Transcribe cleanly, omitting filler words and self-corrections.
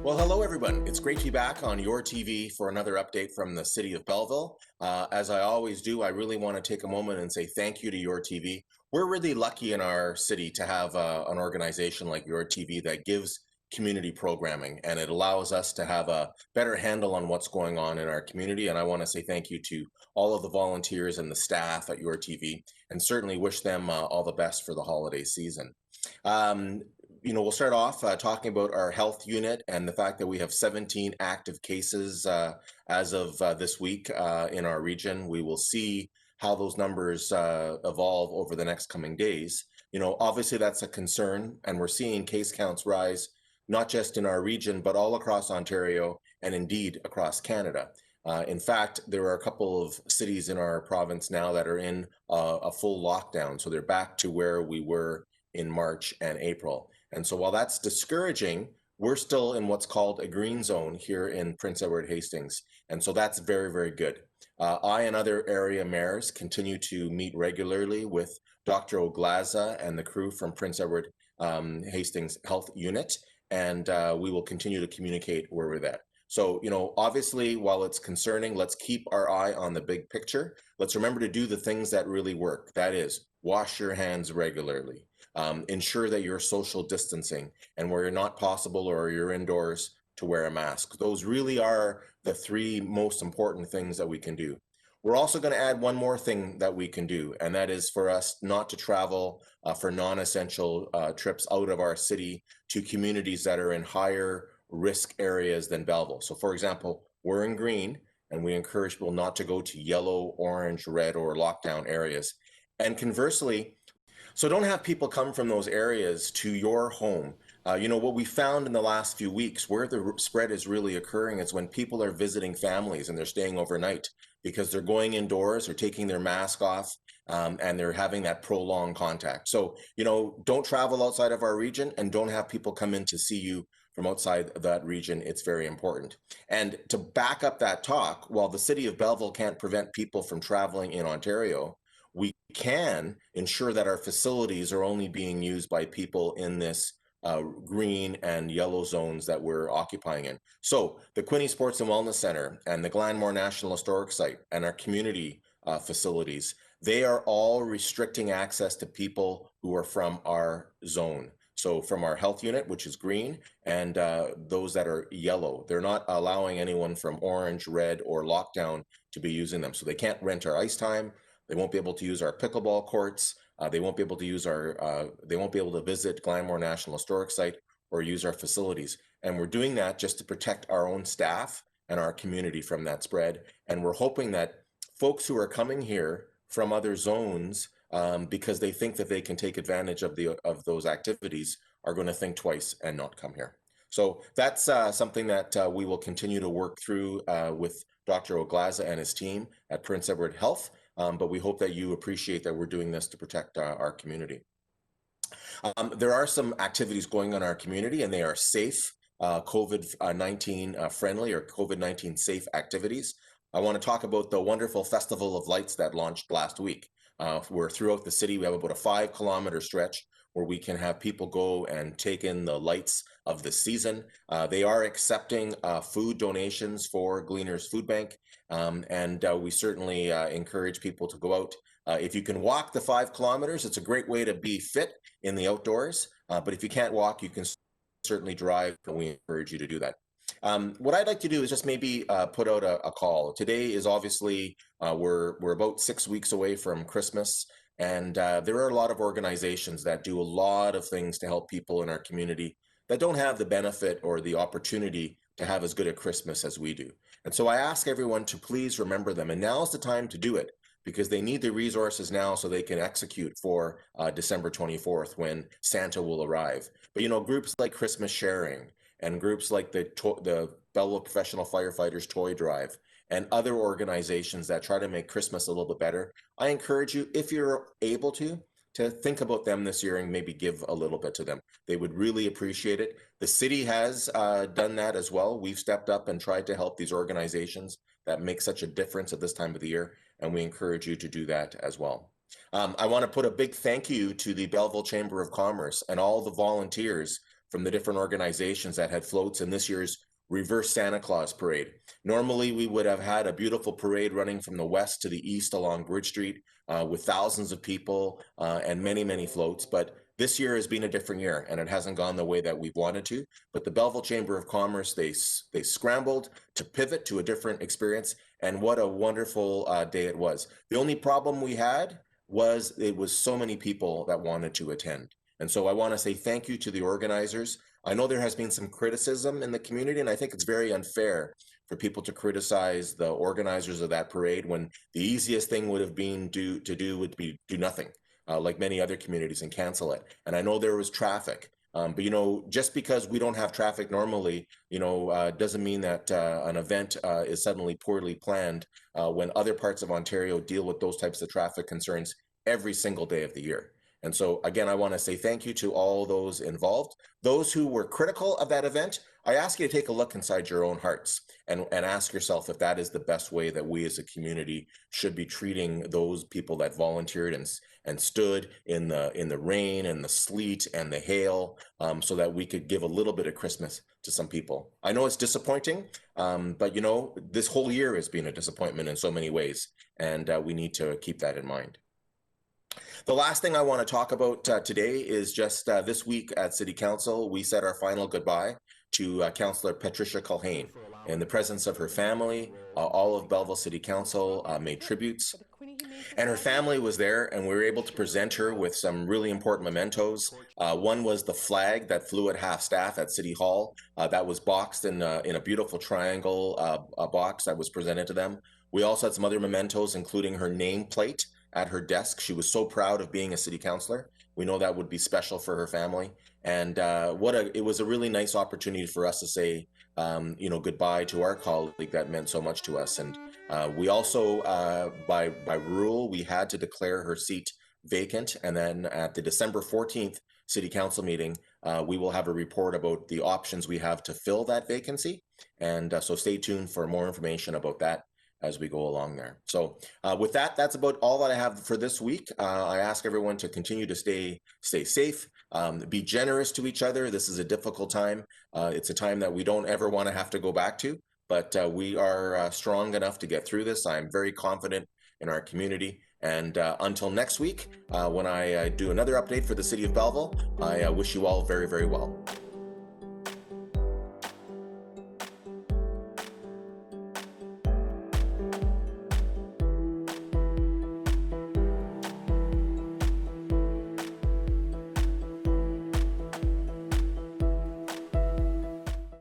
Well, hello everyone. It's great to be back on Your TV for another update from the city of Belleville. As I always do, I really want to take a moment and say thank you to Your TV. We're really lucky in our city to have an organization like Your TV that gives community programming, and it allows us to have a better handle on what's going on in our community. And I want to say thank you to all of the volunteers and the staff at Your TV, and certainly wish them all the best for the holiday season. Um, we'll start off talking about our health unit and the fact that we have 17 active cases as of this week in our region. We will see how those numbers evolve over the next coming days. Obviously that's a concern, and we're seeing case counts rise not just in our region, but all across Ontario and indeed across Canada. In fact, there are a couple of cities in our province now that are in a full lockdown. So they're back to where we were in March and April. And so while that's discouraging, we're still in what's called a green zone here in Prince Edward Hastings. And so that's very, very good. I and other area mayors continue to meet regularly with Dr. Oglaza and the crew from Prince Edward Hastings Health Unit, and we will continue to communicate where we're at. So, obviously, while it's concerning, let's keep our eye on the big picture. Let's remember to do the things that really work. That is, wash your hands regularly. Ensure that you're social distancing, and where you're not possible or you're indoors, to wear a mask. Those really are the three most important things that we can do. We're also going to add one more thing that we can do, and that is for us not to travel for non-essential trips out of our city to communities that are in higher risk areas than Belleville. So for example, we're in green, and we encourage people not to go to yellow, orange, red, or lockdown areas. And conversely, so don't have people come from those areas to your home. What we found in the last few weeks, where the spread is really occurring, is when people are visiting families and they're staying overnight because they're going indoors or taking their mask off, and they're having that prolonged contact. So, don't travel outside of our region, and don't have people come in to see you from outside that region. It's very important. And to back up that talk, while the city of Belleville can't prevent people from traveling in Ontario, we can ensure that our facilities are only being used by people in this green and yellow zones that we're occupying in. So the Quinte Sports and Wellness Center and the Glenmore National Historic Site and our community facilities, they are all restricting access to people who are from our zone. So from our health unit, which is green, and those that are yellow, they're not allowing anyone from orange, red, or lockdown to be using them. So they can't rent our ice time. They won't be able to use our pickleball courts. They won't be able to use they won't be able to visit Glenmore National Historic Site or use our facilities. And we're doing that just to protect our own staff and our community from that spread. And we're hoping that folks who are coming here from other zones, because they think that they can take advantage of those activities, are going to think twice and not come here. So that's something that we will continue to work through with Dr. Oglaza and his team at Prince Edward Health. But we hope that you appreciate that we're doing this to protect our community. There are some activities going on in our community, and they are safe, COVID-19 friendly, or COVID-19 safe activities. I want to talk about the wonderful Festival of Lights that launched last week. Where throughout the city, we have about a 5-kilometer stretch where we can have people go and take in the lights of the season. They are accepting food donations for Gleaners Food Bank, and we certainly encourage people to go out. If you can walk the 5 kilometers, it's a great way to be fit in the outdoors, but if you can't walk, you can certainly drive, and we encourage you to do that. What I'd like to do is just maybe put out a call. Today is obviously, we're about 6 weeks away from Christmas, and there are a lot of organizations that do a lot of things to help people in our community that don't have the benefit or the opportunity to have as good a Christmas as we do. And so I ask everyone to please remember them, and now's the time to do it, because they need the resources now so they can execute for December 24th when Santa will arrive. But groups like Christmas Sharing, and groups like the Belleville Professional Firefighters Toy Drive, and other organizations that try to make Christmas a little bit better, I encourage you, if you're able to think about them this year and maybe give a little bit to them. They would really appreciate it. The city has done that as well. We've stepped up and tried to help these organizations that make such a difference at this time of the year, and we encourage you to do that as well. I want to put a big thank you to the Belleville Chamber of Commerce and all the volunteers from the different organizations that had floats in this year's reverse Santa Claus Parade. Normally, we would have had a beautiful parade running from the west to the east along Bridge Street with thousands of people and many, many floats. But this year has been a different year, and it hasn't gone the way that we wanted to. But the Belleville Chamber of Commerce, they scrambled to pivot to a different experience, and what a wonderful day it was. The only problem we had was it was so many people that wanted to attend. And so I want to say thank you to the organizers. I know there has been some criticism in the community, and I think it's very unfair for people to criticize the organizers of that parade when the easiest thing would have been to do nothing, like many other communities, and cancel it. And I know there was traffic, but just because we don't have traffic normally, doesn't mean that an event is suddenly poorly planned when other parts of Ontario deal with those types of traffic concerns every single day of the year. And so, again, I want to say thank you to all those involved. Those who were critical of that event, I ask you to take a look inside your own hearts and ask yourself if that is the best way that we as a community should be treating those people that volunteered and stood in the rain and the sleet and the hail so that we could give a little bit of Christmas to some people. I know it's disappointing, but this whole year has been a disappointment in so many ways, and we need to keep that in mind. The last thing I want to talk about today is just this week at City Council, we said our final goodbye to Councillor Patricia Culhane. In the presence of her family, all of Belleville City Council made tributes, and her family was there, and we were able to present her with some really important mementos. One was the flag that flew at half-staff at City Hall. That was boxed in a beautiful triangle box that was presented to them. We also had some other mementos, including her nameplate at her desk. She was so proud of being a city councillor. We know that would be special for her family. And it was a really nice opportunity for us to say, goodbye to our colleague that meant so much to us. And we also, by rule, we had to declare her seat vacant. And then at the December 14th City Council meeting, we will have a report about the options we have to fill that vacancy. And so stay tuned for more information about that as we go along there. So with that, that's about all that I have for this week. I ask everyone to continue to stay safe, be generous to each other. This is a difficult time. It's a time that we don't ever want to have to go back to, but we are strong enough to get through this. I'm very confident in our community. And until next week, when I do another update for the City of Belleville, I wish you all very, very well.